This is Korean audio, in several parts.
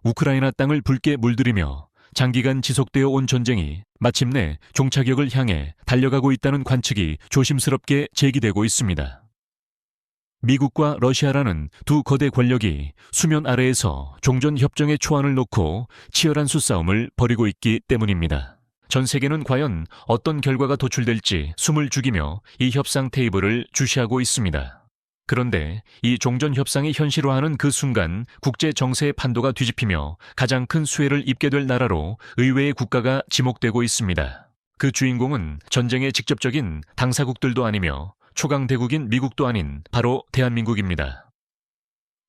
우크라이나 땅을 붉게 물들이며 장기간 지속되어 온 전쟁이 마침내 종착역을 향해 달려가고 있다는 관측이 조심스럽게 제기되고 있습니다. 미국과 러시아라는 두 거대 권력이 수면 아래에서 종전협정의 초안을 놓고 치열한 수싸움을 벌이고 있기 때문입니다. 전 세계는 과연 어떤 결과가 도출될지 숨을 죽이며 이 협상 테이블을 주시하고 있습니다. 그런데 이 종전협상이 현실화하는 그 순간 국제 정세의 판도가 뒤집히며 가장 큰 수혜를 입게 될 나라로 의외의 국가가 지목되고 있습니다. 그 주인공은 전쟁의 직접적인 당사국들도 아니며 초강대국인 미국도 아닌 바로 대한민국입니다.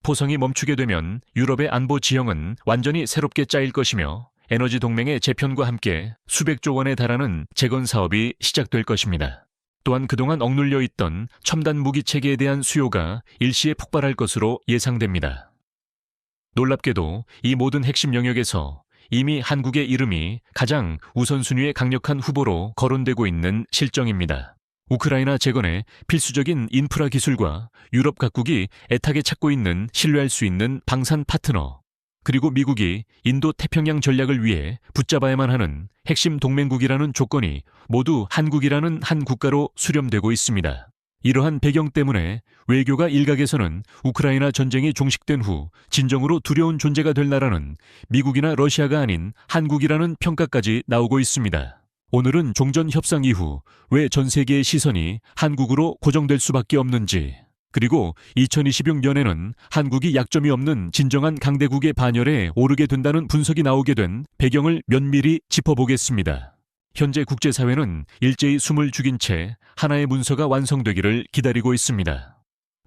포성이 멈추게 되면 유럽의 안보 지형은 완전히 새롭게 짜일 것이며 에너지 동맹의 재편과 함께 수백조 원에 달하는 재건 사업이 시작될 것입니다. 또한 그동안 억눌려 있던 첨단 무기 체계에 대한 수요가 일시에 폭발할 것으로 예상됩니다. 놀랍게도 이 모든 핵심 영역에서 이미 한국의 이름이 가장 우선순위의 강력한 후보로 거론되고 있는 실정입니다. 우크라이나 재건에 필수적인 인프라 기술과 유럽 각국이 애타게 찾고 있는 신뢰할 수 있는 방산 파트너, 그리고 미국이 인도 태평양 전략을 위해 붙잡아야만 하는 핵심 동맹국이라는 조건이 모두 한국이라는 한 국가로 수렴되고 있습니다. 이러한 배경 때문에 외교가 일각에서는 우크라이나 전쟁이 종식된 후 진정으로 두려운 존재가 될 나라는 미국이나 러시아가 아닌 한국이라는 평가까지 나오고 있습니다. 오늘은 종전협상 이후 왜 전 세계의 시선이 한국으로 고정될 수밖에 없는지, 그리고 2026년에는 한국이 약점이 없는 진정한 강대국의 반열에 오르게 된다는 분석이 나오게 된 배경을 면밀히 짚어보겠습니다. 현재 국제사회는 일제히 숨을 죽인 채 하나의 문서가 완성되기를 기다리고 있습니다.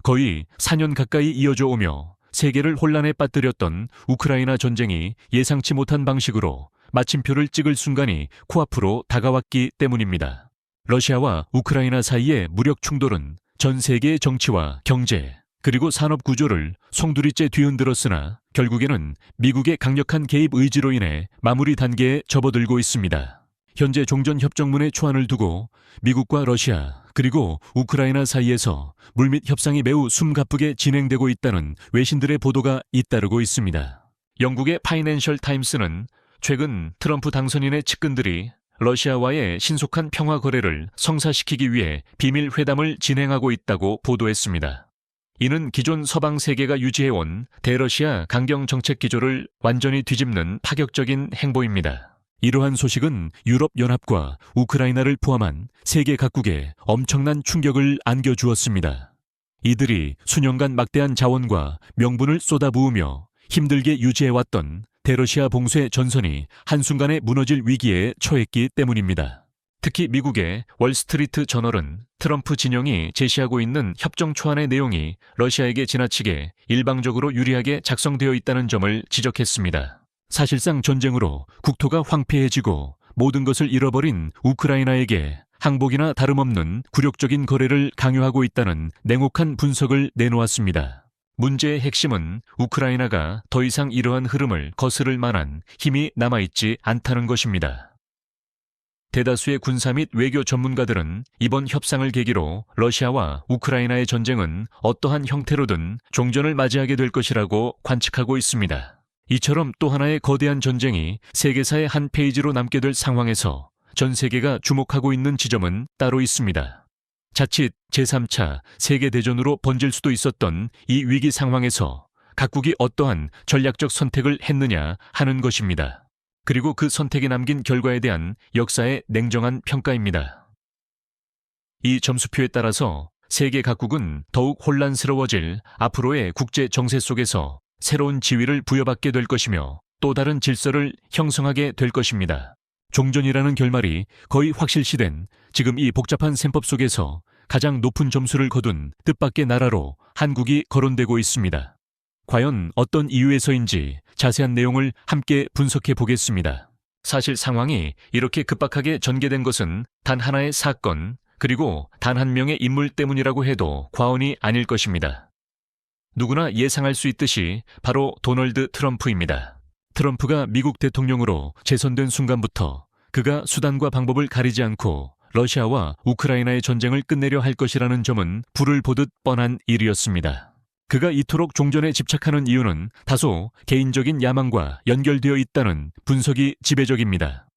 거의 4년 가까이 이어져 오며 세계를 혼란에 빠뜨렸던 우크라이나 전쟁이 예상치 못한 방식으로 마침표를 찍을 순간이 코앞으로 다가왔기 때문입니다. 러시아와 우크라이나 사이의 무력 충돌은 전 세계의 정치와 경제, 그리고 산업 구조를 송두리째 뒤흔들었으나 결국에는 미국의 강력한 개입 의지로 인해 마무리 단계에 접어들고 있습니다. 현재 종전협정문의 초안을 두고 미국과 러시아, 그리고 우크라이나 사이에서 물밑 협상이 매우 숨가쁘게 진행되고 있다는 외신들의 보도가 잇따르고 있습니다. 영국의 파이낸셜 타임스는 최근 트럼프 당선인의 측근들이 러시아와의 신속한 평화 거래를 성사시키기 위해 비밀 회담을 진행하고 있다고 보도했습니다. 이는 기존 서방 세계가 유지해온 대러시아 강경 정책 기조를 완전히 뒤집는 파격적인 행보입니다. 이러한 소식은 유럽연합과 우크라이나를 포함한 세계 각국에 엄청난 충격을 안겨주었습니다. 이들이 수년간 막대한 자원과 명분을 쏟아부으며 힘들게 유지해왔던 대러시아 봉쇄 전선이 한순간에 무너질 위기에 처했기 때문입니다. 특히 미국의 월스트리트 저널은 트럼프 진영이 제시하고 있는 협정 초안의 내용이 러시아에게 지나치게 일방적으로 유리하게 작성되어 있다는 점을 지적했습니다. 사실상 전쟁으로 국토가 황폐해지고 모든 것을 잃어버린 우크라이나에게 항복이나 다름없는 굴욕적인 거래를 강요하고 있다는 냉혹한 분석을 내놓았습니다. 문제의 핵심은 우크라이나가 더 이상 이러한 흐름을 거스를 만한 힘이 남아있지 않다는 것입니다. 대다수의 군사 및 외교 전문가들은 이번 협상을 계기로 러시아와 우크라이나의 전쟁은 어떠한 형태로든 종전을 맞이하게 될 것이라고 관측하고 있습니다. 이처럼 또 하나의 거대한 전쟁이 세계사의 한 페이지로 남게 될 상황에서 전 세계가 주목하고 있는 지점은 따로 있습니다. 자칫 제3차 세계대전으로 번질 수도 있었던 이 위기 상황에서 각국이 어떠한 전략적 선택을 했느냐 하는 것입니다. 그리고 그 선택이 남긴 결과에 대한 역사의 냉정한 평가입니다. 이 점수표에 따라서 세계 각국은 더욱 혼란스러워질 앞으로의 국제 정세 속에서 새로운 지위를 부여받게 될 것이며 또 다른 질서를 형성하게 될 것입니다. 종전이라는 결말이 거의 확실시된 지금 이 복잡한 셈법 속에서 가장 높은 점수를 거둔 뜻밖의 나라로 한국이 거론되고 있습니다. 과연 어떤 이유에서인지 자세한 내용을 함께 분석해 보겠습니다. 사실 상황이 이렇게 급박하게 전개된 것은 단 하나의 사건, 그리고 단 한 명의 인물 때문이라고 해도 과언이 아닐 것입니다. 누구나 예상할 수 있듯이 바로 도널드 트럼프입니다. 트럼프가 미국 대통령으로 재선된 순간부터 그가 수단과 방법을 가리지 않고 러시아와 우크라이나의 전쟁을 끝내려 할 것이라는 점은 불을 보듯 뻔한 일이었습니다. 그가 이토록 종전에 집착하는 이유는 다소 개인적인 야망과 연결되어 있다는 분석이 지배적입니다.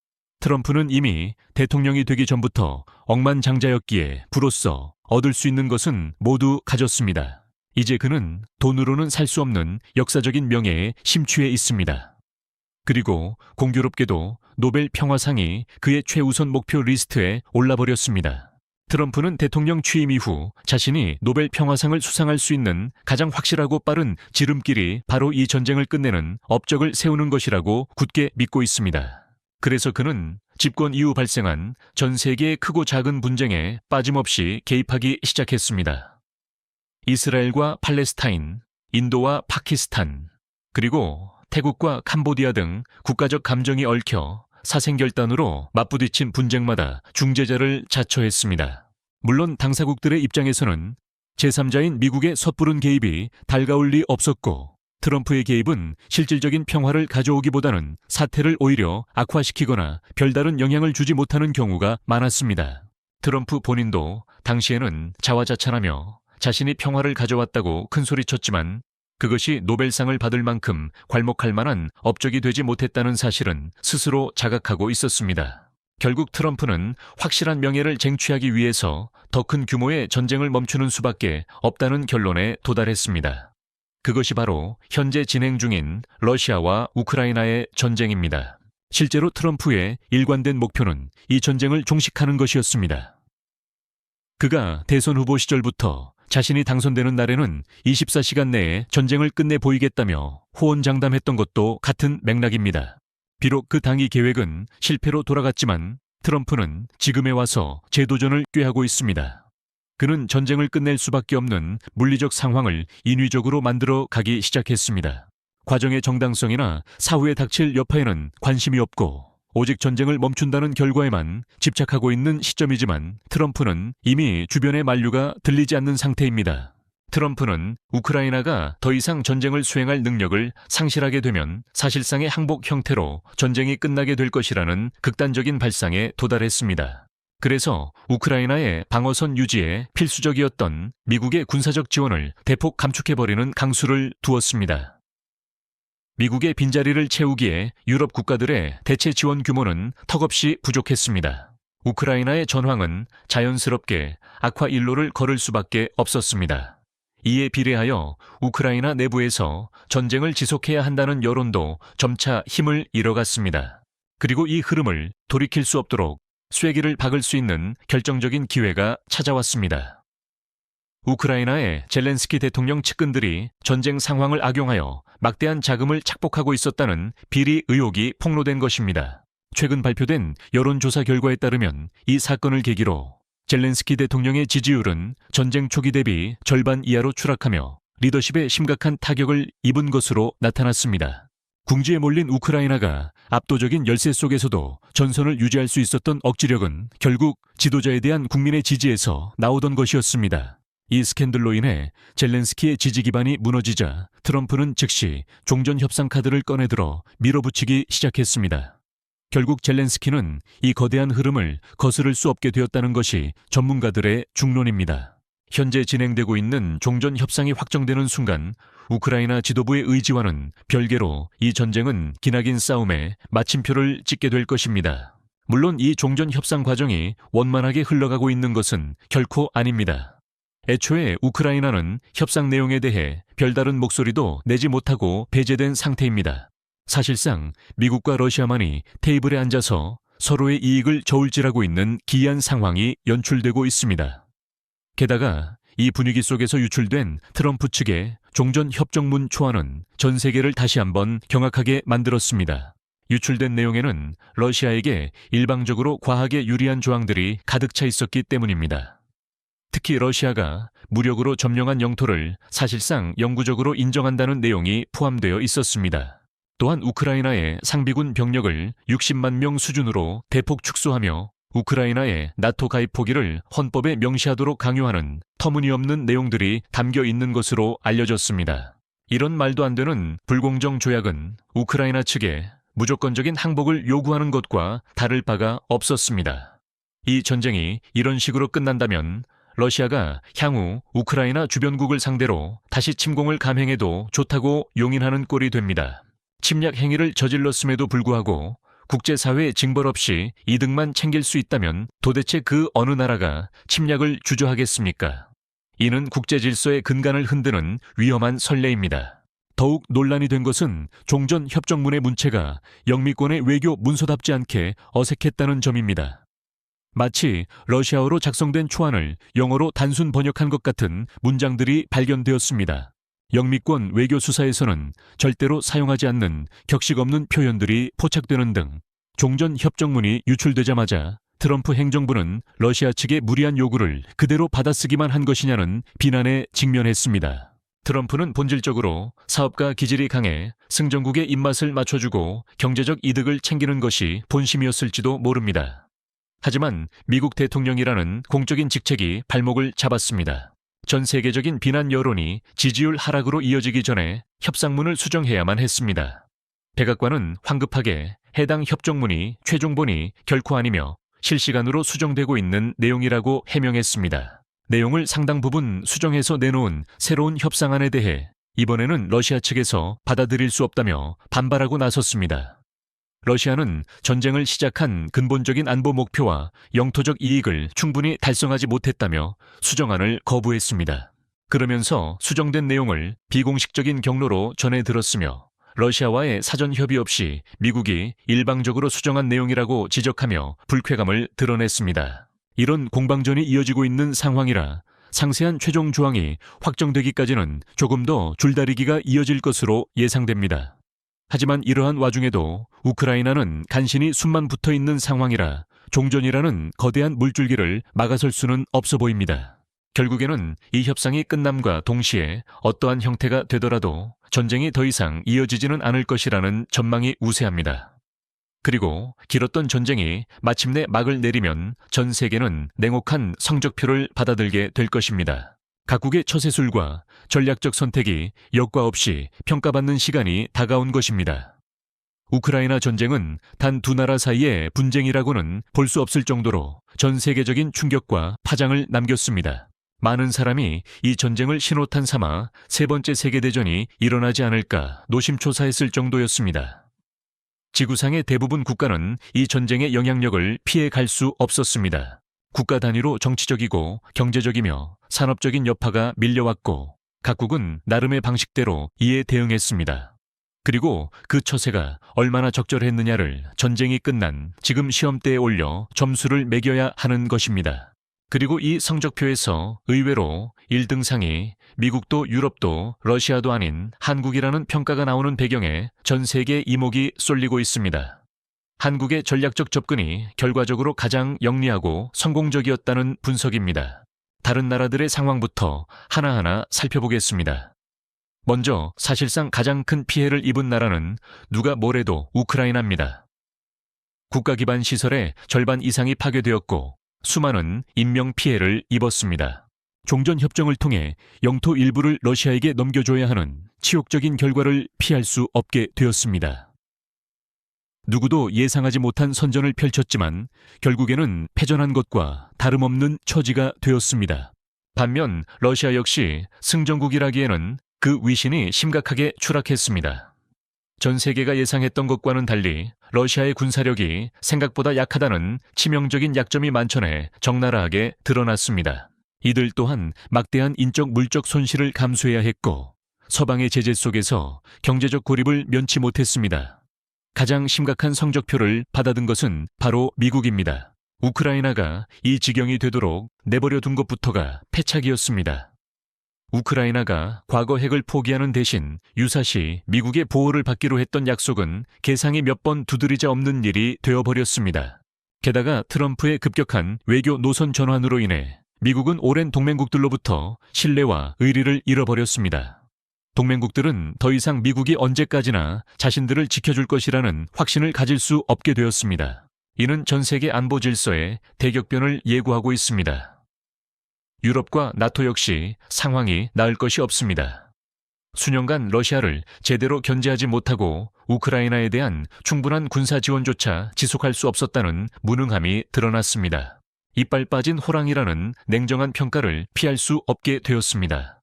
트럼프는 이미 대통령이 되기 전부터 억만장자였기에 부로써 얻을 수 있는 것은 모두 가졌습니다. 이제 그는 돈으로는 살 수 없는 역사적인 명예에 심취해 있습니다. 그리고 공교롭게도 노벨 평화상이 그의 최우선 목표 리스트에 올라버렸습니다. 트럼프는 대통령 취임 이후 자신이 노벨 평화상을 수상할 수 있는 가장 확실하고 빠른 지름길이 바로 이 전쟁을 끝내는 업적을 세우는 것이라고 굳게 믿고 있습니다. 그래서 그는 집권 이후 발생한 전 세계의 크고 작은 분쟁에 빠짐없이 개입하기 시작했습니다. 이스라엘과 팔레스타인, 인도와 파키스탄, 그리고 태국과 캄보디아 등 국가적 감정이 얽혀 사생결단으로 맞부딪힌 분쟁마다 중재자를 자처했습니다. 물론 당사국들의 입장에서는 제3자인 미국의 섣부른 개입이 달가울 리 없었고 트럼프의 개입은 실질적인 평화를 가져오기보다는 사태를 오히려 악화시키거나 별다른 영향을 주지 못하는 경우가 많았습니다. 트럼프 본인도 당시에는 자화자찬하며 자신이 평화를 가져왔다고 큰소리쳤지만 그것이 노벨상을 받을 만큼 괄목할 만한 업적이 되지 못했다는 사실은 스스로 자각하고 있었습니다. 결국 트럼프는 확실한 명예를 쟁취하기 위해서 더 큰 규모의 전쟁을 멈추는 수밖에 없다는 결론에 도달했습니다. 그것이 바로 현재 진행 중인 러시아와 우크라이나의 전쟁입니다. 실제로 트럼프의 일관된 목표는 이 전쟁을 종식하는 것이었습니다. 그가 대선 후보 시절부터 자신이 당선되는 날에는 24시간 내에 전쟁을 끝내 보이겠다며 호언장담했던 것도 같은 맥락입니다. 비록 그 당시 계획은 실패로 돌아갔지만 트럼프는 지금에 와서 재도전을 꾀하고 있습니다. 그는 전쟁을 끝낼 수밖에 없는 물리적 상황을 인위적으로 만들어 가기 시작했습니다. 과정의 정당성이나 사후에 닥칠 여파에는 관심이 없고 오직 전쟁을 멈춘다는 결과에만 집착하고 있는 시점이지만 트럼프는 이미 주변의 만류가 들리지 않는 상태입니다. 트럼프는 우크라이나가 더 이상 전쟁을 수행할 능력을 상실하게 되면 사실상의 항복 형태로 전쟁이 끝나게 될 것이라는 극단적인 발상에 도달했습니다. 그래서 우크라이나의 방어선 유지에 필수적이었던 미국의 군사적 지원을 대폭 감축해버리는 강수를 두었습니다. 미국의 빈자리를 채우기에 유럽 국가들의 대체 지원 규모는 턱없이 부족했습니다. 우크라이나의 전황은 자연스럽게 악화 일로를 걸을 수밖에 없었습니다. 이에 비례하여 우크라이나 내부에서 전쟁을 지속해야 한다는 여론도 점차 힘을 잃어갔습니다. 그리고 이 흐름을 돌이킬 수 없도록 쐐기를 박을 수 있는 결정적인 기회가 찾아왔습니다. 우크라이나의 젤렌스키 대통령 측근들이 전쟁 상황을 악용하여 막대한 자금을 착복하고 있었다는 비리 의혹이 폭로된 것입니다. 최근 발표된 여론조사 결과에 따르면 이 사건을 계기로 젤렌스키 대통령의 지지율은 전쟁 초기 대비 절반 이하로 추락하며 리더십에 심각한 타격을 입은 것으로 나타났습니다. 궁지에 몰린 우크라이나가 압도적인 열세 속에서도 전선을 유지할 수 있었던 억지력은 결국 지도자에 대한 국민의 지지에서 나오던 것이었습니다. 이 스캔들로 인해 젤렌스키의 지지 기반이 무너지자 트럼프는 즉시 종전협상 카드를 꺼내들어 밀어붙이기 시작했습니다. 결국 젤렌스키는 이 거대한 흐름을 거스를 수 없게 되었다는 것이 전문가들의 중론입니다. 현재 진행되고 있는 종전협상이 확정되는 순간 우크라이나 지도부의 의지와는 별개로 이 전쟁은 기나긴 싸움에 마침표를 찍게 될 것입니다. 물론 이 종전협상 과정이 원만하게 흘러가고 있는 것은 결코 아닙니다. 애초에 우크라이나는 협상 내용에 대해 별다른 목소리도 내지 못하고 배제된 상태입니다. 사실상 미국과 러시아만이 테이블에 앉아서 서로의 이익을 저울질하고 있는 기이한 상황이 연출되고 있습니다. 게다가 이 분위기 속에서 유출된 트럼프 측의 종전협정문 초안은 전 세계를 다시 한번 경악하게 만들었습니다. 유출된 내용에는 러시아에게 일방적으로 과하게 유리한 조항들이 가득 차 있었기 때문입니다. 특히 러시아가 무력으로 점령한 영토를 사실상 영구적으로 인정한다는 내용이 포함되어 있었습니다. 또한 우크라이나의 상비군 병력을 60만 명 수준으로 대폭 축소하며 우크라이나의 나토 가입 포기를 헌법에 명시하도록 강요하는 터무니없는 내용들이 담겨 있는 것으로 알려졌습니다. 이런 말도 안 되는 불공정 조약은 우크라이나 측에 무조건적인 항복을 요구하는 것과 다를 바가 없었습니다. 이 전쟁이 이런 식으로 끝난다면 러시아가 향후 우크라이나 주변국을 상대로 다시 침공을 감행해도 좋다고 용인하는 꼴이 됩니다. 침략 행위를 저질렀음에도 불구하고 국제사회의 징벌 없이 이득만 챙길 수 있다면 도대체 그 어느 나라가 침략을 주저하겠습니까? 이는 국제 질서의 근간을 흔드는 위험한 선례입니다. 더욱 논란이 된 것은 종전협정문의 문체가 영미권의 외교 문서답지 않게 어색했다는 점입니다. 마치 러시아어로 작성된 초안을 영어로 단순 번역한 것 같은 문장들이 발견되었습니다. 영미권 외교수사에서는 절대로 사용하지 않는 격식 없는 표현들이 포착되는 등 종전협정문이 유출되자마자 트럼프 행정부는 러시아 측의 무리한 요구를 그대로 받아쓰기만 한 것이냐는 비난에 직면했습니다. 트럼프는 본질적으로 사업가 기질이 강해 승전국의 입맛을 맞춰주고 경제적 이득을 챙기는 것이 본심이었을지도 모릅니다. 하지만 미국 대통령이라는 공적인 직책이 발목을 잡았습니다. 전 세계적인 비난 여론이 지지율 하락으로 이어지기 전에 협상문을 수정해야만 했습니다. 백악관은 황급하게 해당 협정문이 최종본이 결코 아니며 실시간으로 수정되고 있는 내용이라고 해명했습니다. 내용을 상당 부분 수정해서 내놓은 새로운 협상안에 대해 이번에는 러시아 측에서 받아들일 수 없다며 반발하고 나섰습니다. 러시아는 전쟁을 시작한 근본적인 안보 목표와 영토적 이익을 충분히 달성하지 못했다며 수정안을 거부했습니다. 그러면서 수정된 내용을 비공식적인 경로로 전해 들었으며 러시아와의 사전 협의 없이 미국이 일방적으로 수정한 내용이라고 지적하며 불쾌감을 드러냈습니다. 이런 공방전이 이어지고 있는 상황이라 상세한 최종 조항이 확정되기까지는 조금 더 줄다리기가 이어질 것으로 예상됩니다. 하지만 이러한 와중에도 우크라이나는 간신히 숨만 붙어 있는 상황이라 종전이라는 거대한 물줄기를 막아설 수는 없어 보입니다. 결국에는 이 협상이 끝남과 동시에 어떠한 형태가 되더라도 전쟁이 더 이상 이어지지는 않을 것이라는 전망이 우세합니다. 그리고 길었던 전쟁이 마침내 막을 내리면 전 세계는 냉혹한 성적표를 받아들게 될 것입니다. 각국의 처세술과 전략적 선택이 여과 없이 평가받는 시간이 다가온 것입니다. 우크라이나 전쟁은 단 두 나라 사이의 분쟁이라고는 볼 수 없을 정도로 전 세계적인 충격과 파장을 남겼습니다. 많은 사람이 이 전쟁을 신호탄 삼아 세 번째 세계대전이 일어나지 않을까 노심초사했을 정도였습니다. 지구상의 대부분 국가는 이 전쟁의 영향력을 피해 갈 수 없었습니다. 국가 단위로 정치적이고 경제적이며 산업적인 여파가 밀려왔고 각국은 나름의 방식대로 이에 대응했습니다. 그리고 그 처세가 얼마나 적절했느냐를 전쟁이 끝난 지금 시험대에 올려 점수를 매겨야 하는 것입니다. 그리고 이 성적표에서 의외로 1등상이 미국도 유럽도 러시아도 아닌 한국이라는 평가가 나오는 배경에 전 세계 이목이 쏠리고 있습니다. 한국의 전략적 접근이 결과적으로 가장 영리하고 성공적이었다는 분석입니다. 다른 나라들의 상황부터 하나하나 살펴보겠습니다. 먼저 사실상 가장 큰 피해를 입은 나라는 누가 뭐래도 우크라이나입니다. 국가 기반 시설의 절반 이상이 파괴되었고 수많은 인명 피해를 입었습니다. 종전협정을 통해 영토 일부를 러시아에게 넘겨줘야 하는 치욕적인 결과를 피할 수 없게 되었습니다. 누구도 예상하지 못한 선전을 펼쳤지만 결국에는 패전한 것과 다름없는 처지가 되었습니다. 반면 러시아 역시 승전국이라기에는 그 위신이 심각하게 추락했습니다. 전 세계가 예상했던 것과는 달리 러시아의 군사력이 생각보다 약하다는 치명적인 약점이 만천해 적나라하게 드러났습니다. 이들 또한 막대한 인적 물적 손실을 감수해야 했고 서방의 제재 속에서 경제적 고립을 면치 못했습니다. 가장 심각한 성적표를 받아든 것은 바로 미국입니다. 우크라이나가 이 지경이 되도록 내버려 둔 것부터가 패착이었습니다. 우크라이나가 과거 핵을 포기하는 대신 유사시 미국의 보호를 받기로 했던 약속은 계상이 몇 번 두드리자 없는 일이 되어버렸습니다. 게다가 트럼프의 급격한 외교 노선 전환으로 인해 미국은 오랜 동맹국들로부터 신뢰와 의리를 잃어버렸습니다. 동맹국들은 더 이상 미국이 언제까지나 자신들을 지켜줄 것이라는 확신을 가질 수 없게 되었습니다. 이는 전 세계 안보 질서의 대격변을 예고하고 있습니다. 유럽과 나토 역시 상황이 나을 것이 없습니다. 수년간 러시아를 제대로 견제하지 못하고 우크라이나에 대한 충분한 군사 지원조차 지속할 수 없었다는 무능함이 드러났습니다. 이빨 빠진 호랑이라는 냉정한 평가를 피할 수 없게 되었습니다.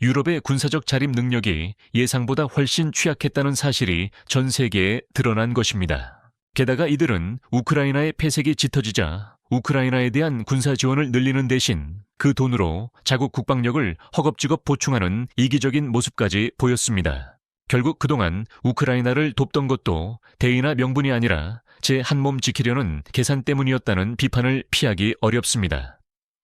유럽의 군사적 자립 능력이 예상보다 훨씬 취약했다는 사실이 전 세계에 드러난 것입니다. 게다가 이들은 우크라이나의 폐색이 짙어지자 우크라이나에 대한 군사 지원을 늘리는 대신 그 돈으로 자국 국방력을 허겁지겁 보충하는 이기적인 모습까지 보였습니다. 결국 그동안 우크라이나를 돕던 것도 대의나 명분이 아니라 제 한 몸 지키려는 계산 때문이었다는 비판을 피하기 어렵습니다.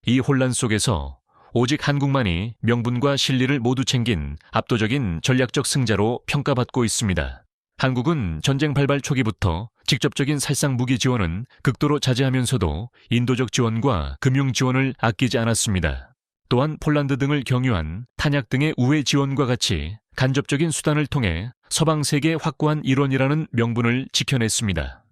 이 혼란 속에서 오직 한국만이 명분과 실리를 모두 챙긴 압도적인 전략적 승자로 평가받고 있습니다. 한국은 전쟁 발발 초기부터 직접적인 살상 무기 지원은 극도로 자제하면서도 인도적 지원과 금융 지원을 아끼지 않았습니다. 또한 폴란드 등을 경유한 탄약 등의 우회 지원과 같이 간접적인 수단을 통해 서방 세계의 확고한 일원이라는 명분을 지켜냈습니다.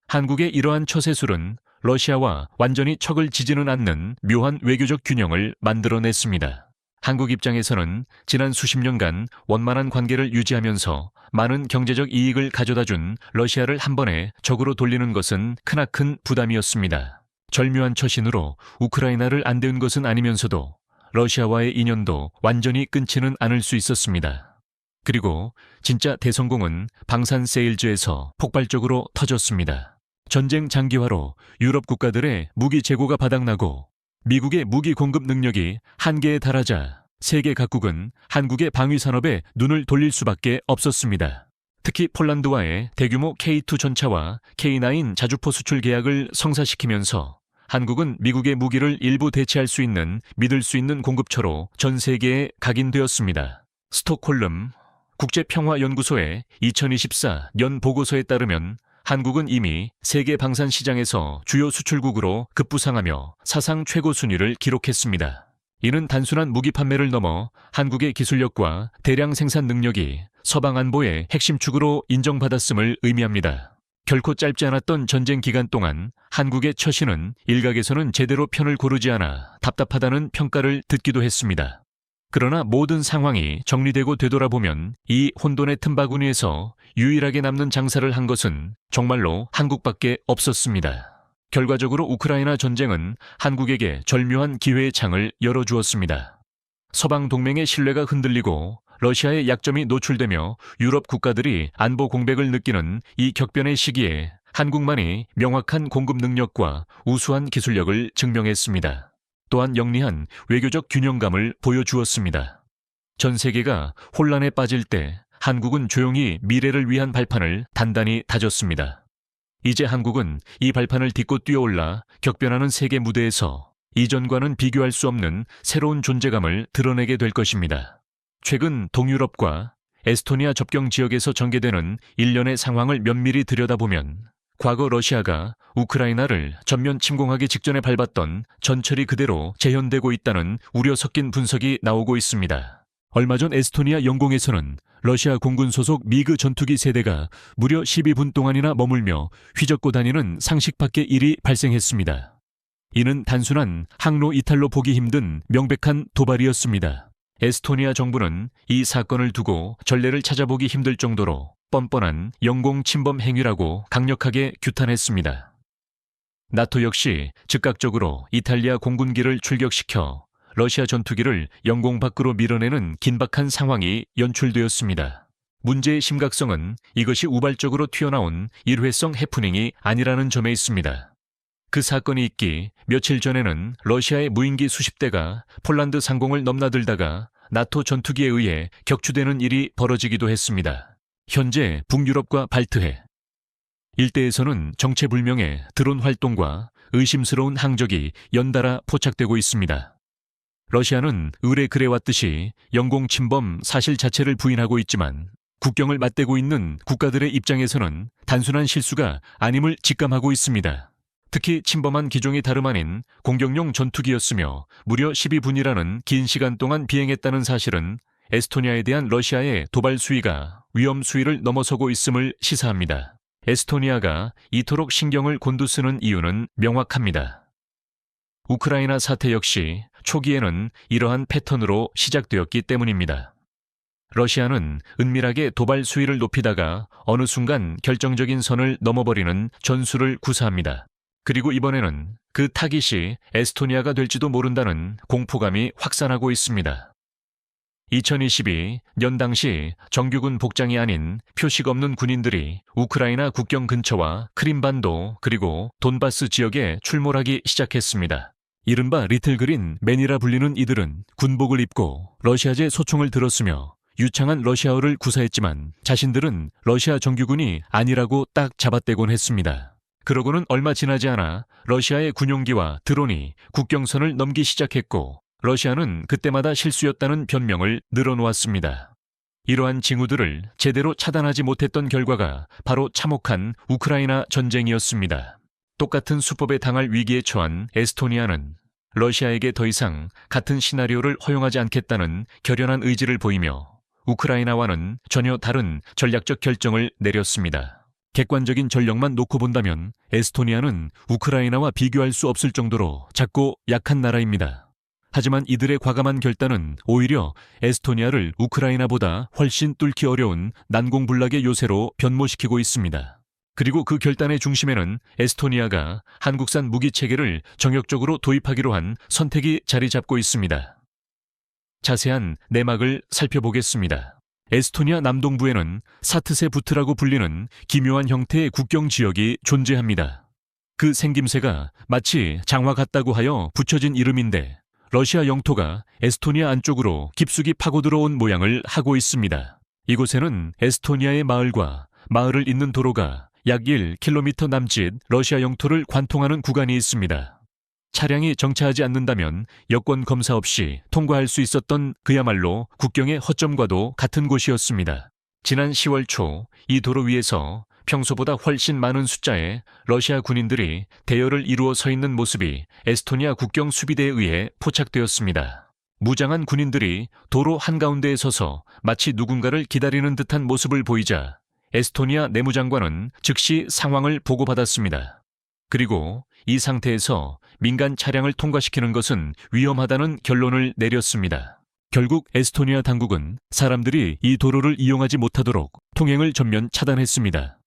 한국의 이러한 처세술은 러시아와 완전히 척을 지지는 않는 묘한 외교적 균형을 만들어냈습니다. 한국 입장에서는 지난 수십 년간 원만한 관계를 유지하면서 많은 경제적 이익을 가져다준 러시아를 한 번에 적으로 돌리는 것은 크나큰 부담이었습니다. 절묘한 처신으로 우크라이나를 안대운 것은 아니면서도 러시아와의 인연도 완전히 끊지는 않을 수 있었습니다. 그리고 진짜 대성공은 방산 세일즈에서 폭발적으로 터졌습니다. 전쟁 장기화로 유럽 국가들의 무기 재고가 바닥나고 미국의 무기 공급 능력이 한계에 달하자 세계 각국은 한국의 방위 산업에 눈을 돌릴 수밖에 없었습니다. 특히 폴란드와의 대규모 K2 전차와 K9 자주포 수출 계약을 성사시키면서 한국은 미국의 무기를 일부 대체할 수 있는 믿을 수 있는 공급처로 전 세계에 각인되었습니다. 스톡홀름 국제평화연구소의 2024년 보고서에 따르면 한국은 이미 세계 방산 시장에서 주요 수출국으로 급부상하며 사상 최고 순위를 기록했습니다. 이는 단순한 무기 판매를 넘어 한국의 기술력과 대량 생산 능력이 서방 안보의 핵심 축으로 인정받았음을 의미합니다. 결코 짧지 않았던 전쟁 기간 동안 한국의 처신은 일각에서는 제대로 편을 고르지 않아 답답하다는 평가를 듣기도 했습니다. 그러나 모든 상황이 정리되고 되돌아보면 이 혼돈의 틈바구니에서 유일하게 남는 장사를 한 것은 정말로 한국밖에 없었습니다. 결과적으로 우크라이나 전쟁은 한국에게 절묘한 기회의 창을 열어주었습니다. 서방 동맹의 신뢰가 흔들리고 러시아의 약점이 노출되며 유럽 국가들이 안보 공백을 느끼는 이 격변의 시기에 한국만이 명확한 공급 능력과 우수한 기술력을 증명했습니다. 또한 영리한 외교적 균형감을 보여주었습니다. 전 세계가 혼란에 빠질 때 한국은 조용히 미래를 위한 발판을 단단히 다졌습니다. 이제 한국은 이 발판을 딛고 뛰어올라 격변하는 세계 무대에서 이전과는 비교할 수 없는 새로운 존재감을 드러내게 될 것입니다. 최근 동유럽과 에스토니아 접경 지역에서 전개되는 일련의 상황을 면밀히 들여다보면 과거 러시아가 우크라이나를 전면 침공하기 직전에 밟았던 전철이 그대로 재현되고 있다는 우려 섞인 분석이 나오고 있습니다. 얼마 전 에스토니아 영공에서는 러시아 공군 소속 미그 전투기 세대가 무려 12분 동안이나 머물며 휘젓고 다니는 상식 밖의 일이 발생했습니다. 이는 단순한 항로 이탈로 보기 힘든 명백한 도발이었습니다. 에스토니아 정부는 이 사건을 두고 전례를 찾아보기 힘들 정도로 뻔뻔한 영공 침범 행위라고 강력하게 규탄했습니다. 나토 역시 즉각적으로 이탈리아 공군기를 출격시켜 러시아 전투기를 영공 밖으로 밀어내는 긴박한 상황이 연출되었습니다. 문제의 심각성은 이것이 우발적으로 튀어나온 일회성 해프닝이 아니라는 점에 있습니다. 그 사건이 있기 며칠 전에는 러시아의 무인기 수십 대가 폴란드 상공을 넘나들다가 나토 전투기에 의해 격추되는 일이 벌어지기도 했습니다. 현재 북유럽과 발트해 일대에서는 정체불명의 드론 활동과 의심스러운 항적이 연달아 포착되고 있습니다. 러시아는 의뢰 그래왔듯이 영공 침범 사실 자체를 부인하고 있지만 국경을 맞대고 있는 국가들의 입장에서는 단순한 실수가 아님을 직감하고 있습니다. 특히 침범한 기종이 다름 아닌 공격용 전투기였으며 무려 12분이라는 긴 시간 동안 비행했다는 사실은 에스토니아에 대한 러시아의 도발 수위가 위험 수위를 넘어서고 있음을 시사합니다. 에스토니아가 이토록 신경을 곤두쓰는 이유는 명확합니다. 우크라이나 사태 역시 초기에는 이러한 패턴으로 시작되었기 때문입니다. 러시아는 은밀하게 도발 수위를 높이다가 어느 순간 결정적인 선을 넘어버리는 전술을 구사합니다. 그리고 이번에는 그 타깃이 에스토니아가 될지도 모른다는 공포감이 확산하고 있습니다. 2022년 당시 정규군 복장이 아닌 표식 없는 군인들이 우크라이나 국경 근처와 크림반도 그리고 돈바스 지역에 출몰하기 시작했습니다. 이른바 리틀그린 맨이라 불리는 이들은 군복을 입고 러시아제 소총을 들었으며 유창한 러시아어를 구사했지만 자신들은 러시아 정규군이 아니라고 딱 잡아떼곤 했습니다. 그러고는 얼마 지나지 않아 러시아의 군용기와 드론이 국경선을 넘기 시작했고 러시아는 그때마다 실수였다는 변명을 늘어놓았습니다. 이러한 징후들을 제대로 차단하지 못했던 결과가 바로 참혹한 우크라이나 전쟁이었습니다. 똑같은 수법에 당할 위기에 처한 에스토니아는 러시아에게 더 이상 같은 시나리오를 허용하지 않겠다는 결연한 의지를 보이며 우크라이나와는 전혀 다른 전략적 결정을 내렸습니다. 객관적인 전력만 놓고 본다면 에스토니아는 우크라이나와 비교할 수 없을 정도로 작고 약한 나라입니다. 하지만 이들의 과감한 결단은 오히려 에스토니아를 우크라이나보다 훨씬 뚫기 어려운 난공불락의 요새로 변모시키고 있습니다. 그리고 그 결단의 중심에는 에스토니아가 한국산 무기 체계를 정역적으로 도입하기로 한 선택이 자리 잡고 있습니다. 자세한 내막을 살펴보겠습니다. 에스토니아 남동부에는 사트세부트라고 불리는 기묘한 형태의 국경 지역이 존재합니다. 그 생김새가 마치 장화 같다고 하여 붙여진 이름인데 러시아 영토가 에스토니아 안쪽으로 깊숙이 파고들어온 모양을 하고 있습니다. 이곳에는 에스토니아의 마을과 마을을 잇는 도로가 약 1km 남짓 러시아 영토를 관통하는 구간이 있습니다. 차량이 정차하지 않는다면 여권 검사 없이 통과할 수 있었던 그야말로 국경의 허점과도 같은 곳이었습니다. 지난 10월 초 이 도로 위에서 평소보다 훨씬 많은 숫자의 러시아 군인들이 대열을 이루어 서 있는 모습이 에스토니아 국경 수비대에 의해 포착되었습니다. 무장한 군인들이 도로 한가운데에 서서 마치 누군가를 기다리는 듯한 모습을 보이자 에스토니아 내무장관은 즉시 상황을 보고받았습니다. 그리고 이 상태에서 민간 차량을 통과시키는 것은 위험하다는 결론을 내렸습니다. 결국 에스토니아 당국은 사람들이 이 도로를 이용하지 못하도록 통행을 전면 차단했습니다.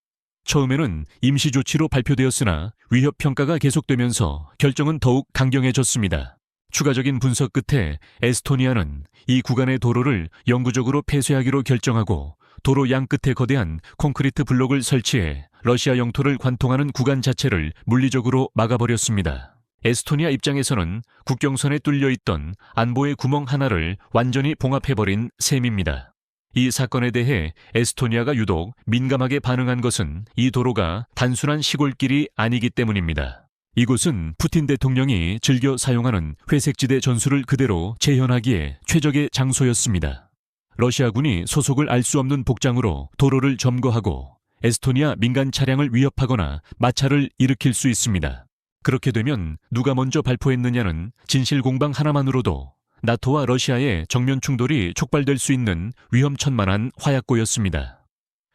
처음에는 임시 조치로 발표되었으나 위협 평가가 계속되면서 결정은 더욱 강경해졌습니다. 추가적인 분석 끝에 에스토니아는 이 구간의 도로를 영구적으로 폐쇄하기로 결정하고 도로 양끝에 거대한 콘크리트 블록을 설치해 러시아 영토를 관통하는 구간 자체를 물리적으로 막아버렸습니다. 에스토니아 입장에서는 국경선에 뚫려 있던 안보의 구멍 하나를 완전히 봉합해버린 셈입니다. 이 사건에 대해 에스토니아가 유독 민감하게 반응한 것은 이 도로가 단순한 시골길이 아니기 때문입니다. 이곳은 푸틴 대통령이 즐겨 사용하는 회색지대 전술을 그대로 재현하기에 최적의 장소였습니다. 러시아군이 소속을 알 수 없는 복장으로 도로를 점거하고 에스토니아 민간 차량을 위협하거나 마찰을 일으킬 수 있습니다. 그렇게 되면 누가 먼저 발포했느냐는 진실 공방 하나만으로도 나토와 러시아의 정면 충돌이 촉발될 수 있는 위험천만한 화약고였습니다.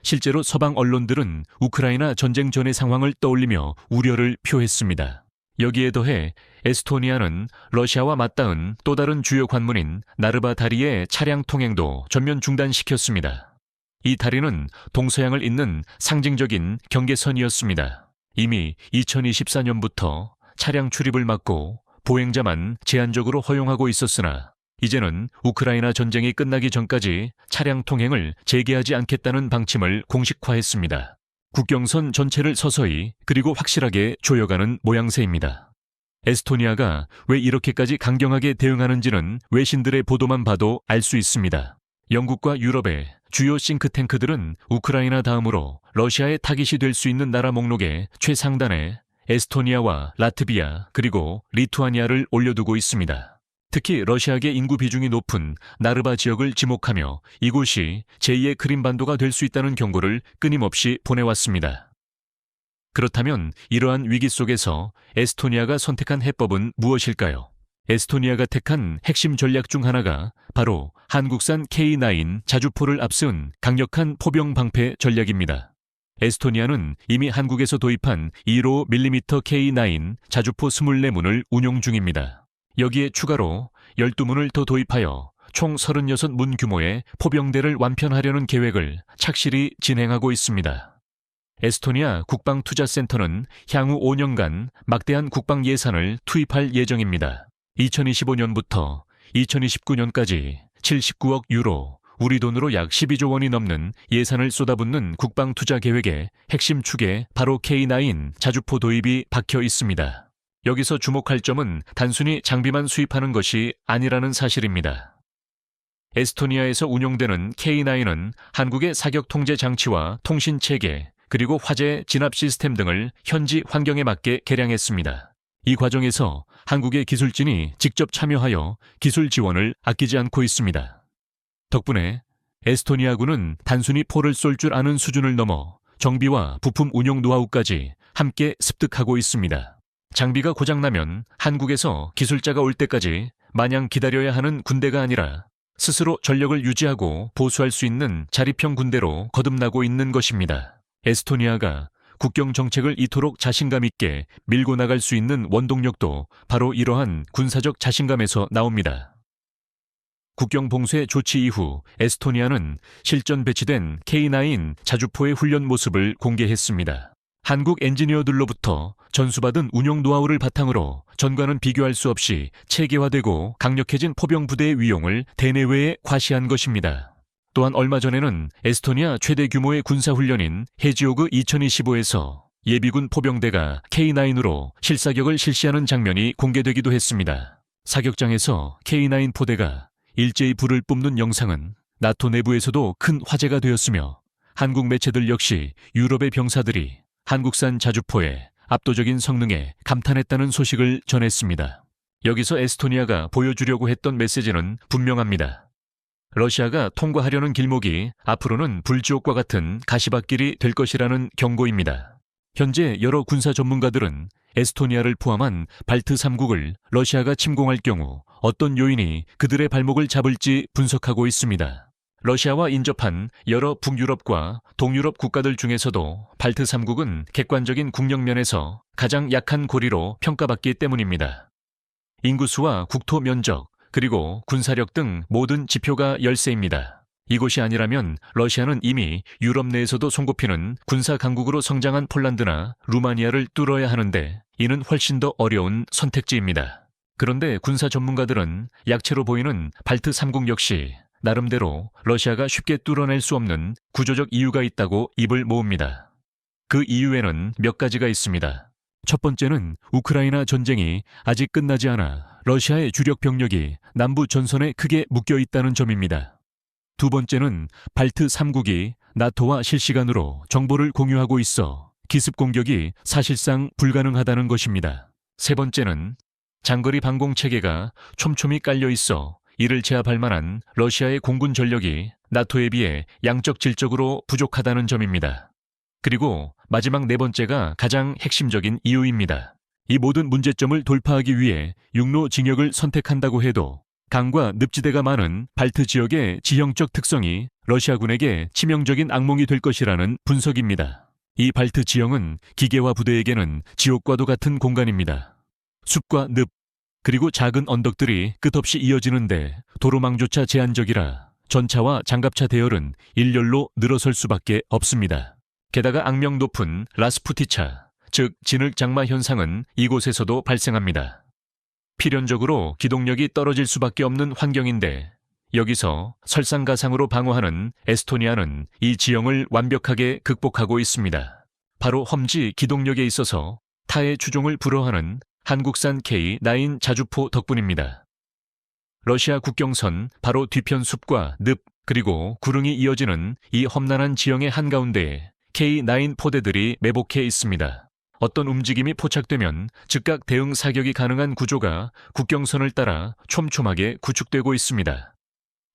실제로 서방 언론들은 우크라이나 전쟁 전의 상황을 떠올리며 우려를 표했습니다. 여기에 더해 에스토니아는 러시아와 맞닿은 또 다른 주요 관문인 나르바 다리의 차량 통행도 전면 중단시켰습니다. 이 다리는 동서양을 잇는 상징적인 경계선이었습니다. 이미 2024년부터 차량 출입을 막고 보행자만 제한적으로 허용하고 있었으나 이제는 우크라이나 전쟁이 끝나기 전까지 차량 통행을 재개하지 않겠다는 방침을 공식화했습니다. 국경선 전체를 서서히 그리고 확실하게 조여가는 모양새입니다. 에스토니아가 왜 이렇게까지 강경하게 대응하는지는 외신들의 보도만 봐도 알 수 있습니다. 영국과 유럽의 주요 싱크탱크들은 우크라이나 다음으로 러시아의 타깃이 될 수 있는 나라 목록의 최상단에 에스토니아와 라트비아 그리고 리투아니아를 올려두고 있습니다. 특히 러시아계 인구 비중이 높은 나르바 지역을 지목하며 이곳이 제2의 크림반도가 될 수 있다는 경고를 끊임없이 보내왔습니다. 그렇다면 이러한 위기 속에서 에스토니아가 선택한 해법은 무엇일까요? 에스토니아가 택한 핵심 전략 중 하나가 바로 한국산 K9 자주포를 앞세운 강력한 포병 방패 전략입니다. 에스토니아는 이미 한국에서 도입한 1.5mm K9 자주포 24문을 운용 중입니다. 여기에 추가로 12문을 더 도입하여 총 36문 규모의 포병대를 완편하려는 계획을 착실히 진행하고 있습니다. 에스토니아 국방투자센터는 향후 5년간 막대한 국방 예산을 투입할 예정입니다. 2025년부터 2029년까지 79억 유로, 우리 돈으로 약 12조 원이 넘는 예산을 쏟아붓는 국방 투자 계획의 핵심 축에 바로 K9 자주포 도입이 박혀 있습니다. 여기서 주목할 점은 단순히 장비만 수입하는 것이 아니라는 사실입니다. 에스토니아에서 운용되는 K9은 한국의 사격 통제 장치와 통신 체계, 그리고 화재 진압 시스템 등을 현지 환경에 맞게 개량했습니다. 이 과정에서 한국의 기술진이 직접 참여하여 기술 지원을 아끼지 않고 있습니다. 덕분에 에스토니아군은 단순히 포를 쏠 줄 아는 수준을 넘어 정비와 부품 운용 노하우까지 함께 습득하고 있습니다. 장비가 고장나면 한국에서 기술자가 올 때까지 마냥 기다려야 하는 군대가 아니라 스스로 전력을 유지하고 보수할 수 있는 자립형 군대로 거듭나고 있는 것입니다. 에스토니아가 국경 정책을 이토록 자신감 있게 밀고 나갈 수 있는 원동력도 바로 이러한 군사적 자신감에서 나옵니다. 국경 봉쇄 조치 이후 에스토니아는 실전 배치된 K9 자주포의 훈련 모습을 공개했습니다. 한국 엔지니어들로부터 전수받은 운용 노하우를 바탕으로 전과는 비교할 수 없이 체계화되고 강력해진 포병 부대의 위용을 대내외에 과시한 것입니다. 또한 얼마 전에는 에스토니아 최대 규모의 군사훈련인 해지오그 2025에서 예비군 포병대가 K9으로 실사격을 실시하는 장면이 공개되기도 했습니다. 사격장에서 K9 포대가 일제히 불을 뿜는 영상은 나토 내부에서도 큰 화제가 되었으며 한국 매체들 역시 유럽의 병사들이 한국산 자주포의 압도적인 성능에 감탄했다는 소식을 전했습니다. 여기서 에스토니아가 보여주려고 했던 메시지는 분명합니다. 러시아가 통과하려는 길목이 앞으로는 불지옥과 같은 가시밭길이 될 것이라는 경고입니다. 현재 여러 군사 전문가들은 에스토니아를 포함한 발트 3국을 러시아가 침공할 경우 어떤 요인이 그들의 발목을 잡을지 분석하고 있습니다. 러시아와 인접한 여러 북유럽과 동유럽 국가들 중에서도 발트 3국은 객관적인 국력 면에서 가장 약한 고리로 평가받기 때문입니다. 인구수와 국토 면적, 그리고 군사력 등 모든 지표가 열세입니다. 이곳이 아니라면 러시아는 이미 유럽 내에서도 손꼽히는 군사 강국으로 성장한 폴란드나 루마니아를 뚫어야 하는데 이는 훨씬 더 어려운 선택지입니다. 그런데 군사 전문가들은 약체로 보이는 발트 3국 역시 나름대로 러시아가 쉽게 뚫어낼 수 없는 구조적 이유가 있다고 입을 모읍니다. 그 이유에는 몇 가지가 있습니다. 첫 번째는 우크라이나 전쟁이 아직 끝나지 않아 러시아의 주력 병력이 남부 전선에 크게 묶여 있다는 점입니다. 두 번째는 발트 3국이 나토와 실시간으로 정보를 공유하고 있어 기습 공격이 사실상 불가능하다는 것입니다. 세 번째는 장거리 방공 체계가 촘촘히 깔려 있어 이를 제압할 만한 러시아의 공군 전력이 나토에 비해 양적 질적으로 부족하다는 점입니다. 그리고 마지막 네 번째가 가장 핵심적인 이유입니다. 이 모든 문제점을 돌파하기 위해 육로 징역을 선택한다고 해도 강과 늪지대가 많은 발트 지역의 지형적 특성이 러시아군에게 치명적인 악몽이 될 것이라는 분석입니다. 이 발트 지형은 기계화 부대에게는 지옥과도 같은 공간입니다. 숲과 늪, 그리고 작은 언덕들이 끝없이 이어지는데 도로망조차 제한적이라 전차와 장갑차 대열은 일렬로 늘어설 수밖에 없습니다. 게다가 악명 높은 라스푸티차, 즉 진흙 장마 현상은 이곳에서도 발생합니다. 필연적으로 기동력이 떨어질 수밖에 없는 환경인데 여기서 설상가상으로 방어하는 에스토니아는 이 지형을 완벽하게 극복하고 있습니다. 바로 험지 기동력에 있어서 타의 추종을 불허하는 한국산 K9 자주포 덕분입니다. 러시아 국경선 바로 뒤편 숲과 늪 그리고 구릉이 이어지는 이 험난한 지형의 한가운데에 K9 포대들이 매복해 있습니다. 어떤 움직임이 포착되면 즉각 대응 사격이 가능한 구조가 국경선을 따라 촘촘하게 구축되고 있습니다.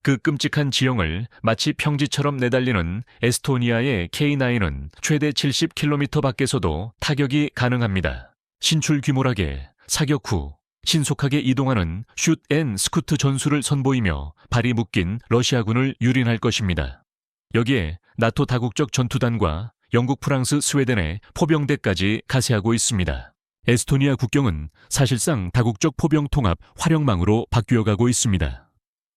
그 끔찍한 지형을 마치 평지처럼 내달리는 에스토니아의 K9은 최대 70km 밖에서도 타격이 가능합니다. 신출귀몰하게 사격 후 신속하게 이동하는 슛 앤 스쿠트 전술을 선보이며 발이 묶인 러시아군을 유린할 것입니다. 여기에 나토 다국적 전투단과 영국, 프랑스, 스웨덴의 포병대까지 가세하고 있습니다. 에스토니아 국경은 사실상 다국적 포병 통합 활용망으로 바뀌어가고 있습니다.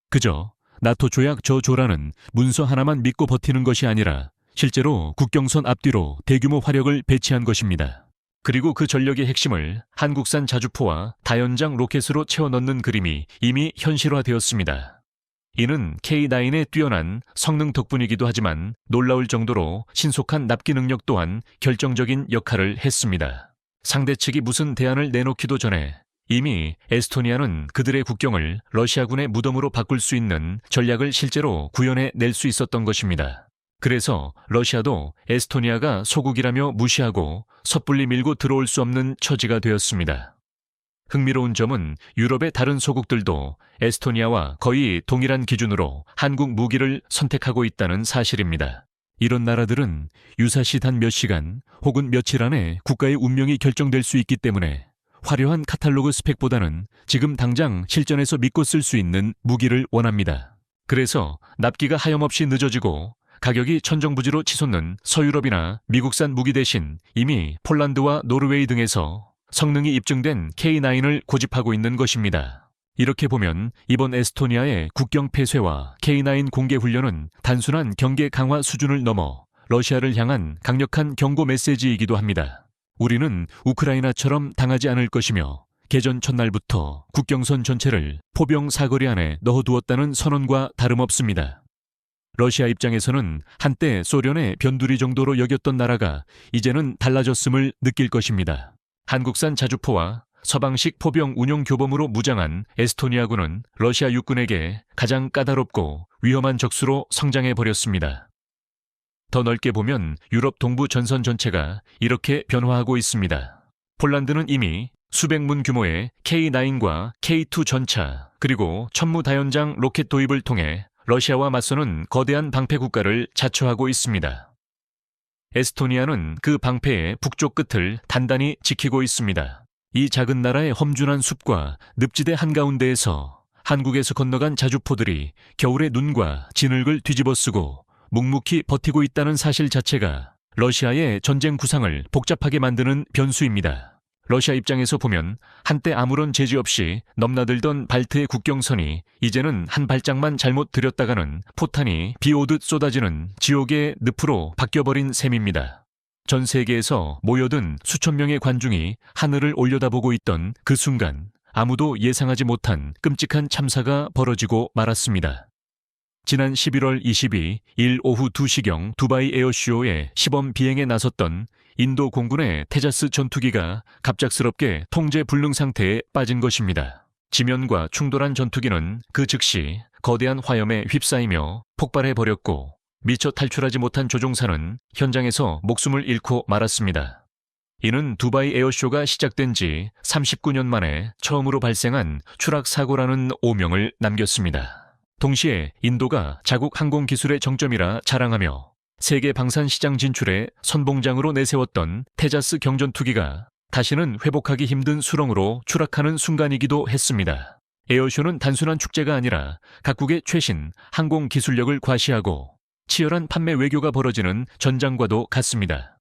그저 나토 조약 저조라는 문서 하나만 믿고 버티는 것이 아니라 실제로 국경선 앞뒤로 대규모 화력을 배치한 것입니다. 그리고 그 전력의 핵심을 한국산 자주포와 다연장 로켓으로 채워 넣는 그림이 이미 현실화되었습니다. 이는 K9의 뛰어난 성능 덕분이기도 하지만 놀라울 정도로 신속한 납기 능력 또한 결정적인 역할을 했습니다. 상대 측이 무슨 대안을 내놓기도 전에 이미 에스토니아는 그들의 국경을 러시아군의 무덤으로 바꿀 수 있는 전략을 실제로 구현해 낼 수 있었던 것입니다. 그래서 러시아도 에스토니아가 소국이라며 무시하고 섣불리 밀고 들어올 수 없는 처지가 되었습니다. 흥미로운 점은 유럽의 다른 소국들도 에스토니아와 거의 동일한 기준으로 한국 무기를 선택하고 있다는 사실입니다. 이런 나라들은 유사시 단 몇 시간 혹은 며칠 안에 국가의 운명이 결정될 수 있기 때문에 화려한 카탈로그 스펙보다는 지금 당장 실전에서 믿고 쓸 수 있는 무기를 원합니다. 그래서 납기가 하염없이 늦어지고 가격이 천정부지로 치솟는 서유럽이나 미국산 무기 대신 이미 폴란드와 노르웨이 등에서 성능이 입증된 K9을 고집하고 있는 것입니다. 이렇게 보면 이번 에스토니아의 국경 폐쇄와 K9 공개 훈련은 단순한 경계 강화 수준을 넘어 러시아를 향한 강력한 경고 메시지이기도 합니다. 우리는 우크라이나처럼 당하지 않을 것이며 개전 첫날부터 국경선 전체를 포병 사거리 안에 넣어두었다는 선언과 다름없습니다. 러시아 입장에서는 한때 소련의 변두리 정도로 여겼던 나라가 이제는 달라졌음을 느낄 것입니다. 한국산 자주포와 서방식 포병 운용 교범으로 무장한 에스토니아군은 러시아 육군에게 가장 까다롭고 위험한 적수로 성장해버렸습니다. 더 넓게 보면 유럽 동부 전선 전체가 이렇게 변화하고 있습니다. 폴란드는 이미 수백 문 규모의 K9과 K2 전차 그리고 천무다연장 로켓 도입을 통해 러시아와 맞서는 거대한 방패 국가를 자처하고 있습니다. 에스토니아는 그 방패의 북쪽 끝을 단단히 지키고 있습니다. 이 작은 나라의 험준한 숲과 늪지대 한가운데에서 한국에서 건너간 자주포들이 겨울의 눈과 진흙을 뒤집어쓰고 묵묵히 버티고 있다는 사실 자체가 러시아의 전쟁 구상을 복잡하게 만드는 변수입니다. 러시아 입장에서 보면 한때 아무런 제지 없이 넘나들던 발트의 국경선이 이제는 한 발짝만 잘못 들였다가는 포탄이 비 오듯 쏟아지는 지옥의 늪으로 바뀌어버린 셈입니다. 전 세계에서 모여든 수천 명의 관중이 하늘을 올려다보고 있던 그 순간 아무도 예상하지 못한 끔찍한 참사가 벌어지고 말았습니다. 지난 11월 22일 오후 2시경 두바이 에어쇼에 시범 비행에 나섰던 인도 공군의 테자스 전투기가 갑작스럽게 통제 불능 상태에 빠진 것입니다. 지면과 충돌한 전투기는 그 즉시 거대한 화염에 휩싸이며 폭발해버렸고 미처 탈출하지 못한 조종사는 현장에서 목숨을 잃고 말았습니다. 이는 두바이 에어쇼가 시작된 지 39년 만에 처음으로 발생한 추락 사고라는 오명을 남겼습니다. 동시에 인도가 자국 항공 기술의 정점이라 자랑하며 세계 방산 시장 진출에 선봉장으로 내세웠던 테자스 경전투기가 다시는 회복하기 힘든 수렁으로 추락하는 순간이기도 했습니다. 에어쇼는 단순한 축제가 아니라 각국의 최신 항공 기술력을 과시하고 치열한 판매 외교가 벌어지는 전장과도 같습니다.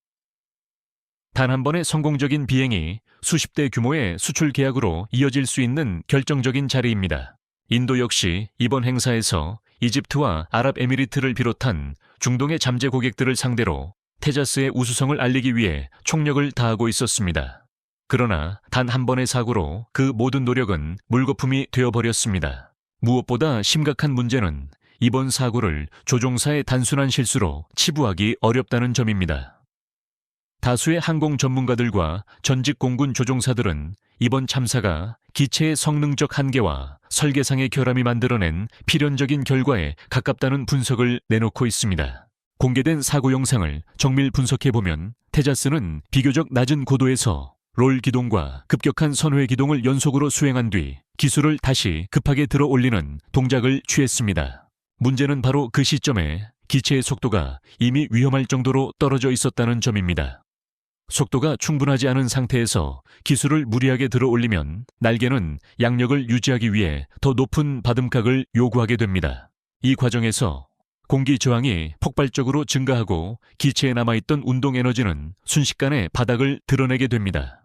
단 한 번의 성공적인 비행이 수십 대 규모의 수출 계약으로 이어질 수 있는 결정적인 자리입니다. 인도 역시 이번 행사에서 이집트와 아랍에미리트를 비롯한 중동의 잠재 고객들을 상대로 테자스의 우수성을 알리기 위해 총력을 다하고 있었습니다. 그러나 단 한 번의 사고로 그 모든 노력은 물거품이 되어버렸습니다. 무엇보다 심각한 문제는 이번 사고를 조종사의 단순한 실수로 치부하기 어렵다는 점입니다. 다수의 항공 전문가들과 전직 공군 조종사들은 이번 참사가 기체의 성능적 한계와 설계상의 결함이 만들어낸 필연적인 결과에 가깝다는 분석을 내놓고 있습니다. 공개된 사고 영상을 정밀 분석해보면 테자스는 비교적 낮은 고도에서 롤 기동과 급격한 선회 기동을 연속으로 수행한 뒤 기술을 다시 급하게 들어 올리는 동작을 취했습니다. 문제는 바로 그 시점에 기체의 속도가 이미 위험할 정도로 떨어져 있었다는 점입니다. 속도가 충분하지 않은 상태에서 기술을 무리하게 들어 올리면 날개는 양력을 유지하기 위해 더 높은 받음각을 요구하게 됩니다. 이 과정에서 공기 저항이 폭발적으로 증가하고 기체에 남아있던 운동 에너지는 순식간에 바닥을 드러내게 됩니다.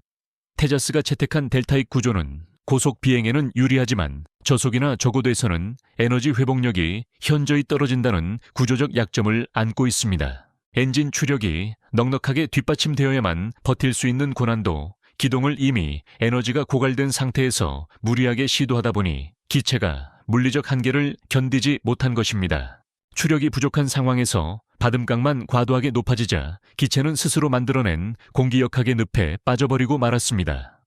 테자스가 채택한 델타익 구조는 고속 비행에는 유리하지만 저속이나 저고도에서는 에너지 회복력이 현저히 떨어진다는 구조적 약점을 안고 있습니다. 엔진 추력이 넉넉하게 뒷받침되어야만 버틸 수 있는 고난도, 기동을 이미 에너지가 고갈된 상태에서 무리하게 시도하다 보니 기체가 물리적 한계를 견디지 못한 것입니다. 추력이 부족한 상황에서 받음각만 과도하게 높아지자 기체는 스스로 만들어낸 공기역학의 늪에 빠져버리고 말았습니다.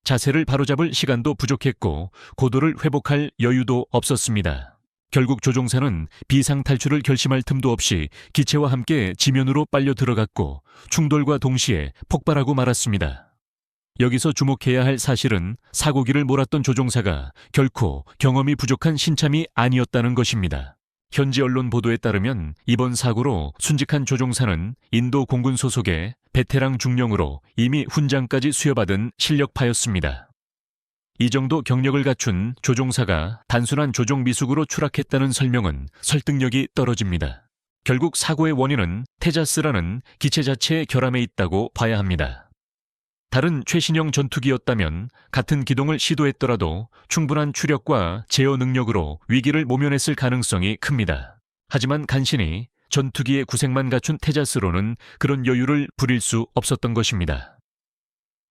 자세를 바로잡을 시간도 부족했고 고도를 회복할 여유도 없었습니다. 결국 조종사는 비상탈출을 결심할 틈도 없이 기체와 함께 지면으로 빨려 들어갔고 충돌과 동시에 폭발하고 말았습니다. 여기서 주목해야 할 사실은 사고기를 몰았던 조종사가 결코 경험이 부족한 신참이 아니었다는 것입니다. 현지 언론 보도에 따르면 이번 사고로 순직한 조종사는 인도 공군 소속의 베테랑 중령으로 이미 훈장까지 수여받은 실력파였습니다. 이 정도 경력을 갖춘 조종사가 단순한 조종 미숙으로 추락했다는 설명은 설득력이 떨어집니다. 결국 사고의 원인은 테자스라는 기체 자체의 결함에 있다고 봐야 합니다. 다른 최신형 전투기였다면 같은 기동을 시도했더라도 충분한 추력과 제어 능력으로 위기를 모면했을 가능성이 큽니다. 하지만 간신히 전투기의 구색만 갖춘 테자스로는 그런 여유를 부릴 수 없었던 것입니다.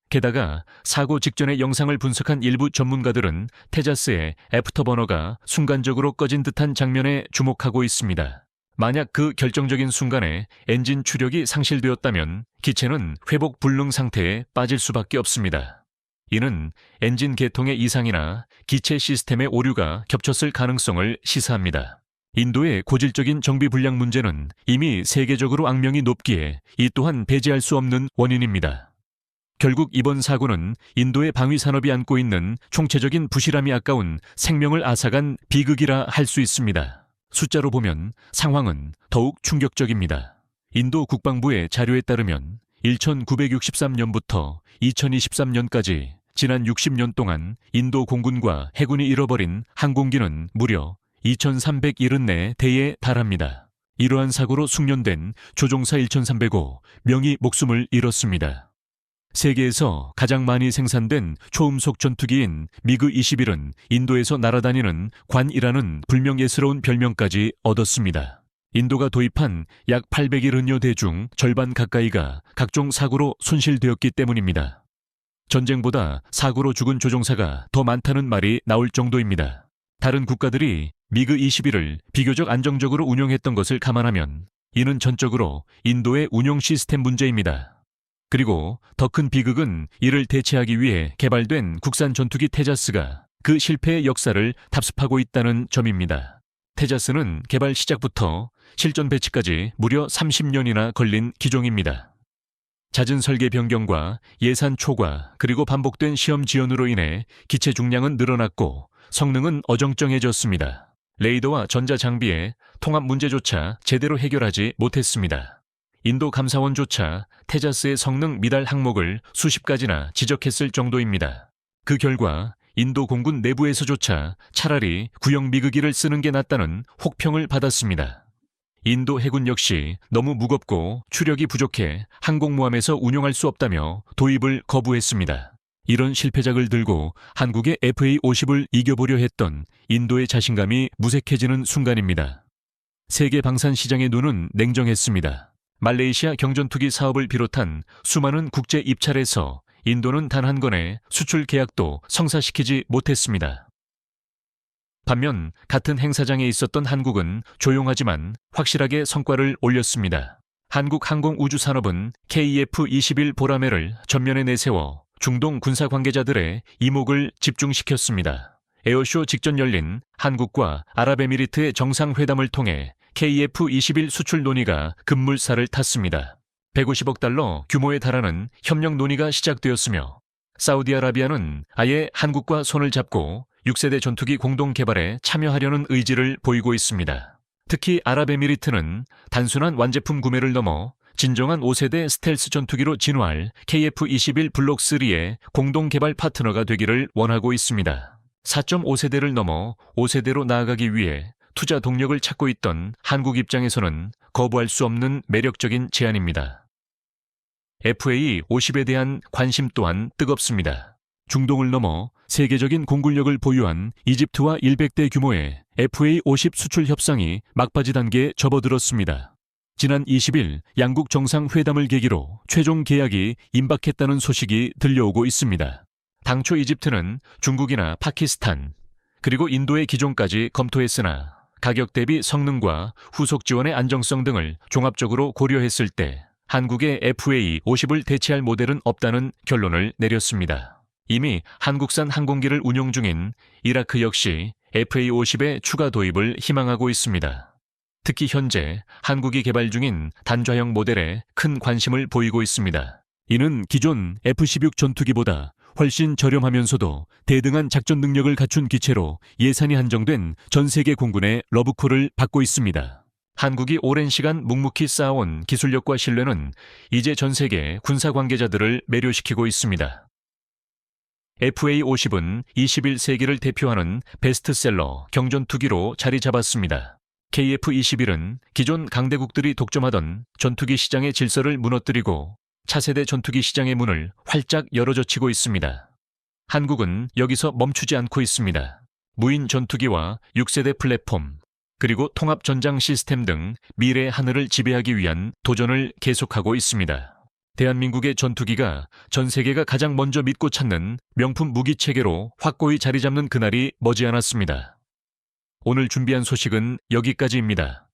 게다가 사고 직전의 영상을 분석한 일부 전문가들은 테자스의 애프터버너가 순간적으로 꺼진 듯한 장면에 주목하고 있습니다. 만약 그 결정적인 순간에 엔진 추력이 상실되었다면 기체는 회복 불능 상태에 빠질 수밖에 없습니다. 이는 엔진 계통의 이상이나 기체 시스템의 오류가 겹쳤을 가능성을 시사합니다. 인도의 고질적인 정비 불량 문제는 이미 세계적으로 악명이 높기에 이 또한 배제할 수 없는 원인입니다. 결국 이번 사고는 인도의 방위 산업이 안고 있는 총체적인 부실함이 아까운 생명을 앗아간 비극이라 할 수 있습니다. 숫자로 보면 상황은 더욱 충격적입니다. 인도 국방부의 자료에 따르면 1963년부터 2023년까지 지난 60년 동안 인도 공군과 해군이 잃어버린 항공기는 무려 2,374대에 달합니다. 이러한 사고로 숙련된 조종사 1,305명이 목숨을 잃었습니다. 세계에서 가장 많이 생산된 초음속 전투기인 미그 21은 인도에서 날아다니는 관이라는 불명예스러운 별명까지 얻었습니다. 인도가 도입한 약 800일 대중 절반 가까이가 각종 사고로 손실되었기 때문입니다. 전쟁보다 사고로 죽은 조종사가 더 많다는 말이 나올 정도입니다. 다른 국가들이 미그 21을 비교적 안정적으로 운용했던 것을 감안하면 이는 전적으로 인도의 운용 시스템 문제입니다. 그리고 더 큰 비극은 이를 대체하기 위해 개발된 국산 전투기 테자스가 그 실패의 역사를 답습하고 있다는 점입니다. 테자스는 개발 시작부터 실전 배치까지 무려 30년이나 걸린 기종입니다. 잦은 설계 변경과 예산 초과 그리고 반복된 시험 지연으로 인해 기체 중량은 늘어났고 성능은 어정쩡해졌습니다. 레이더와 전자 장비의 통합 문제조차 제대로 해결하지 못했습니다. 인도 감사원조차 테자스의 성능 미달 항목을 수십 가지나 지적했을 정도입니다. 그 결과 인도 공군 내부에서조차 차라리 구형 미그기를 쓰는 게 낫다는 혹평을 받았습니다. 인도 해군 역시 너무 무겁고 추력이 부족해 항공모함에서 운용할 수 없다며 도입을 거부했습니다. 이런 실패작을 들고 한국의 FA-50을 이겨보려 했던 인도의 자신감이 무색해지는 순간입니다. 세계 방산 시장의 눈은 냉정했습니다. 말레이시아 경전투기 사업을 비롯한 수많은 국제 입찰에서 인도는 단 한 건의 수출 계약도 성사시키지 못했습니다. 반면 같은 행사장에 있었던 한국은 조용하지만 확실하게 성과를 올렸습니다. 한국항공우주산업은 KF-21 보라매를 전면에 내세워 중동 군사 관계자들의 이목을 집중시켰습니다. 에어쇼 직전 열린 한국과 아랍에미리트의 정상회담을 통해 KF-21 수출 논의가 급물살을 탔습니다. 150억 달러 규모에 달하는 협력 논의가 시작되었으며 사우디아라비아는 아예 한국과 손을 잡고 6세대 전투기 공동 개발에 참여하려는 의지를 보이고 있습니다. 특히 아랍에미리트는 단순한 완제품 구매를 넘어 진정한 5세대 스텔스 전투기로 진화할 KF-21 블록 3의 공동 개발 파트너가 되기를 원하고 있습니다. 4.5세대를 넘어 5세대로 나아가기 위해 투자 동력을 찾고 있던 한국 입장에서는 거부할 수 없는 매력적인 제안입니다. FA-50에 대한 관심 또한 뜨겁습니다. 중동을 넘어 세계적인 공군력을 보유한 이집트와 100대 규모의 FA-50 수출 협상이 막바지 단계에 접어들었습니다. 지난 20일 양국 정상회담을 계기로 최종 계약이 임박했다는 소식이 들려오고 있습니다. 당초 이집트는 중국이나 파키스탄, 그리고 인도의 기종까지 검토했으나 가격 대비 성능과 후속 지원의 안정성 등을 종합적으로 고려했을 때 한국의 FA-50을 대체할 모델은 없다는 결론을 내렸습니다. 이미 한국산 항공기를 운용 중인 이라크 역시 FA-50의 추가 도입을 희망하고 있습니다. 특히 현재 한국이 개발 중인 단좌형 모델에 큰 관심을 보이고 있습니다. 이는 기존 F-16 전투기보다 훨씬 저렴하면서도 대등한 작전 능력을 갖춘 기체로 예산이 한정된 전 세계 공군의 러브콜을 받고 있습니다. 한국이 오랜 시간 묵묵히 쌓아온 기술력과 신뢰는 이제 전 세계 군사 관계자들을 매료시키고 있습니다. FA-50은 21세기를 대표하는 베스트셀러 경전투기로 자리 잡았습니다. KF-21은 기존 강대국들이 독점하던 전투기 시장의 질서를 무너뜨리고 차세대 전투기 시장의 문을 활짝 열어젖히고 있습니다. 한국은 여기서 멈추지 않고 있습니다. 무인 전투기와 6세대 플랫폼, 그리고 통합 전장 시스템 등 미래의 하늘을 지배하기 위한 도전을 계속하고 있습니다. 대한민국의 전투기가 전 세계가 가장 먼저 믿고 찾는 명품 무기 체계로 확고히 자리 잡는 그날이 머지않았습니다. 오늘 준비한 소식은 여기까지입니다.